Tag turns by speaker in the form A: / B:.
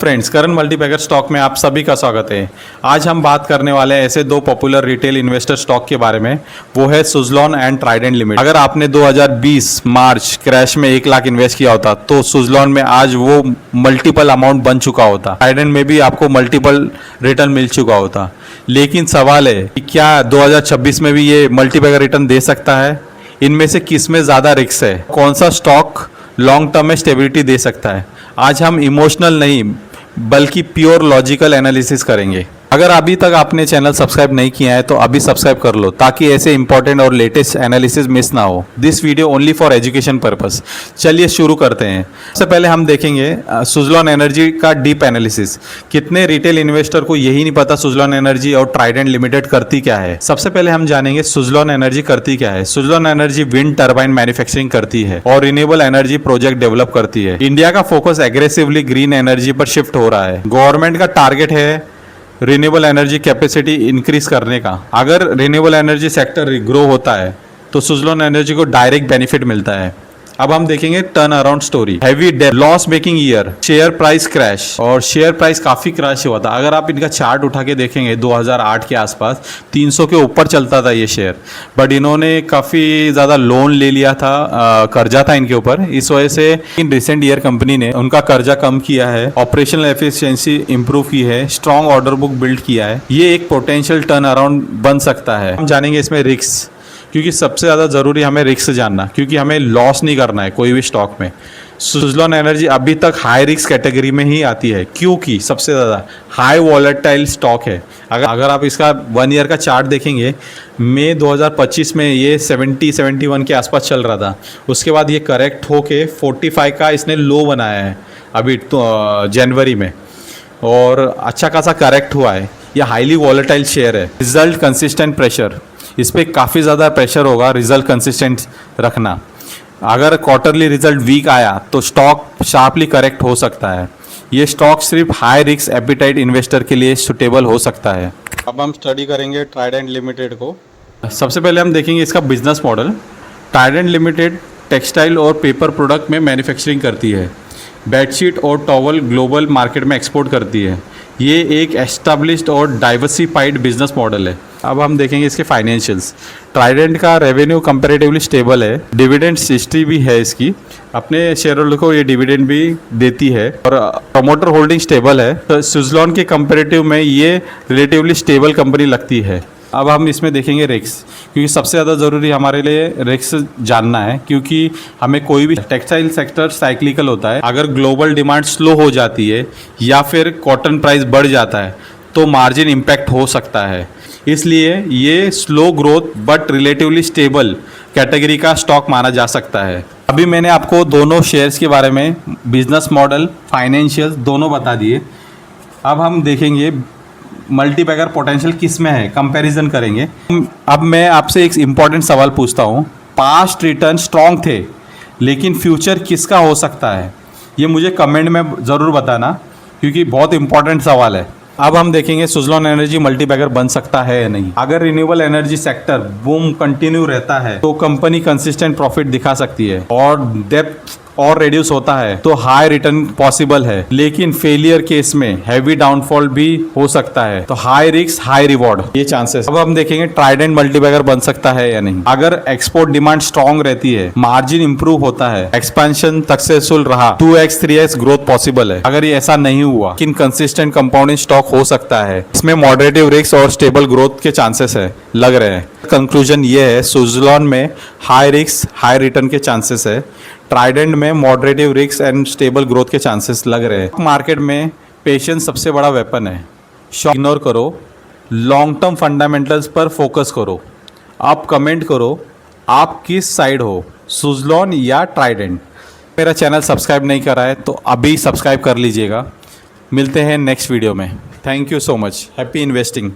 A: Friends, करण multibagger stock में आप सभी का स्वागत है। आज हम बात करने वाले हैं ऐसे दो पॉपुलर रिटेल इन्वेस्टर स्टॉक के बारे में। वो है सुज़लॉन एंड ट्राइडेंट लिमिटेड। अगर आपने 2020 मार्च क्रैश में 1 लाख इन्वेस्ट किया होता तो सुज़लॉन में आज वो मल्टीपल अमाउंट बन चुका होता, ट्राइडेंट में भी आपको मल्टीपल रिटर्न मिल चुका होता। लेकिन सवाल है कि क्या 2026 में भी ये मल्टीबैगर रिटर्न दे सकता है? इनमें से किस में ज़्यादा रिस्क है? कौन सा स्टॉक लॉन्ग टर्म में स्टेबिलिटी दे सकता है? आज हम इमोशनल नहीं बल्कि प्योर लॉजिकल एनालिसिस करेंगे। अगर अभी तक आपने चैनल सब्सक्राइब नहीं किया है तो अभी सब्सक्राइब कर लो ताकि ऐसे इंपॉर्टेंट और लेटेस्ट एनालिसिस मिस ना हो। This video only for education purpose. चलिए शुरू करते हैं। सबसे पहले हम देखेंगे सुज़लॉन एनर्जी का डीप एनालिसिस। कितने रिटेल इन्वेस्टर को यही नहीं पता सुज़लॉन एनर्जी और ट्राइडेंट लिमिटेड करती क्या है। सबसे पहले हम जानेंगे सुज़लॉन एनर्जी करती क्या है। Suzlon energy wind turbine manufacturing करती है और रिन्यूएबल एनर्जी प्रोजेक्ट डेवलप करती है। इंडिया का फोकस एग्रेसिवली ग्रीन एनर्जी पर शिफ्ट हो रहा है। गवर्नमेंट का टारगेट है रिन्यूएबल एनर्जी कैपेसिटी इंक्रीज करने का। अगर रिन्यूएबल एनर्जी सेक्टर ग्रो होता है तो सुज़लॉन एनर्जी को डायरेक्ट बेनिफिट मिलता है। अब हम देखेंगे turn around story. Heavy debt, loss making year, share price crash, और शेयर प्राइस काफी क्रैश हुआ था। अगर आप इनका चार्ट उठा के देखेंगे 2008 के आसपास 300 के ऊपर चलता था ये शेयर, बट इन्होंने काफी ज्यादा लोन ले लिया था, कर्जा था इनके ऊपर। इस वजह से इन रिसेंट ईयर कंपनी ने उनका कर्जा कम किया है, ऑपरेशनल एफिशिएंसी इंप्रूव की है, स्ट्रॉन्ग ऑर्डर बुक बिल्ड किया है। ये एक पोटेंशियल टर्न अराउंड बन सकता है। हम जानेंगे इसमें रिस्क, क्योंकि सबसे ज़्यादा ज़रूरी हमें रिस्क जानना, क्योंकि हमें लॉस नहीं करना है कोई भी स्टॉक में। सुज़लॉन एनर्जी अभी तक हाई रिस्क कैटेगरी में ही आती है, क्योंकि सबसे ज़्यादा हाई वॉलेटाइल स्टॉक है। अगर आप इसका 1 ईयर का चार्ट देखेंगे, मई 2025 में ये 70-71 के आसपास चल रहा था। उसके बाद ये करेक्ट होके 45 का इसने लो बनाया है अभी तो जनवरी में, और अच्छा खासा करेक्ट हुआ है। यह हाईली वॉलेटाइल शेयर है। रिजल्ट कंसिस्टेंट प्रेशर, इस पर काफ़ी ज़्यादा प्रेशर होगा रिजल्ट कंसिस्टेंट रखना। अगर क्वार्टरली रिजल्ट वीक आया तो स्टॉक शार्पली करेक्ट हो सकता है। ये स्टॉक सिर्फ हाई रिस्क एपिटाइट इन्वेस्टर के लिए सुटेबल हो सकता है। अब हम स्टडी करेंगे ट्राइडेंट लिमिटेड को। सबसे पहले हम देखेंगे इसका business model. Trident limited textile और पेपर प्रोडक्ट में मैन्युफैक्चरिंग करती है। बेडशीट और टॉवल ग्लोबल मार्केट में एक्सपोर्ट करती है। ये एक एस्टेब्लिश्ड और डाइवर्सिफाइड बिजनेस मॉडल है। अब हम देखेंगे इसके फाइनेंशियल्स। ट्राइडेंट का रेवेन्यू कंपैरेटिवली स्टेबल है। डिविडेंड हिस्ट्री भी है इसकी, अपने शेयर होल्डर को ये डिविडेंड भी देती है, और प्रमोटर होल्डिंग स्टेबल है। तो सुज़लॉन के कंपैरेटिव में ये रिलेटिवली स्टेबल कंपनी लगती है। अब हम इसमें देखेंगे रिस्क, क्योंकि सबसे ज़्यादा ज़रूरी हमारे लिए रिस्क जानना है, क्योंकि हमें कोई भी टेक्सटाइल सेक्टर साइक्लिकल होता है। अगर ग्लोबल डिमांड स्लो हो जाती है या फिर कॉटन प्राइस बढ़ जाता है तो मार्जिन इम्पैक्ट हो सकता है। इसलिए ये slow growth but relatively stable category का स्टॉक माना जा सकता है। अभी मैंने आपको दोनों शेयर्स के बारे में, बिजनेस मॉडल, फाइनेंशियल दोनों बता दिए। अब हम देखेंगे मल्टीबैगर पोटेंशियल किस में है, कंपैरिजन करेंगे। अब मैं आपसे एक इम्पॉर्टेंट सवाल पूछता हूँ। पास्ट रिटर्न स्ट्रॉन्ग थे लेकिन फ्यूचर किसका हो सकता है? ये मुझे कमेंट में ज़रूर बताना, क्योंकि बहुत इंपॉर्टेंट सवाल है। अब हम देखेंगे सुज़लॉन एनर्जी मल्टीबैगर बन सकता है या नहीं। अगर renewable energy sector boom continue रहता है तो कंपनी कंसिस्टेंट प्रॉफिट दिखा सकती है, और डेप्थ और रिड्यूस होता है तो हाई रिटर्न पॉसिबल है। लेकिन फेलियर केस में हैवी डाउनफॉल भी हो सकता है, तो हाई रिस्क हाई रिवॉर्ड ये चांसेस। अब हम देखेंगे ट्राइडेंट मल्टीबैगर बन सकता है या नहीं। अगर एक्सपोर्ट डिमांड स्ट्रॉन्ग रहती है, मार्जिन इंप्रूव होता है, एक्सपेंशन सक्सेसफुल रहा, 2x 3x ग्रोथ पॉसिबल है। अगर ये ऐसा नहीं हुआ, लेकिन कंसिस्टेंट कंपाउंडिंग स्टॉक हो सकता है। इसमें मॉडरेटिव रिस्क और स्टेबल ग्रोथ के चांसेस है लग रहे हैं। कंक्लूजन ये है, सुज़लॉन में हाई रिस्क हाई रिटर्न के चांसेस है। ट्राइडेंट में मॉडरेटिव रिस्क एंड स्टेबल ग्रोथ के चांसेस लग रहे हैं। मार्केट में पेशेंस सबसे बड़ा वेपन है। शॉर्ट इग्नोर करो, लॉन्ग टर्म फंडामेंटल्स पर फोकस करो। आप कमेंट करो आप किस साइड हो, सुज़लॉन या ट्राइडेंट। मेरा चैनल सब्सक्राइब नहीं करा है तो अभी सब्सक्राइब कर लीजिएगा। मिलते हैं नेक्स्ट वीडियो में। Thank you so much. Happy investing.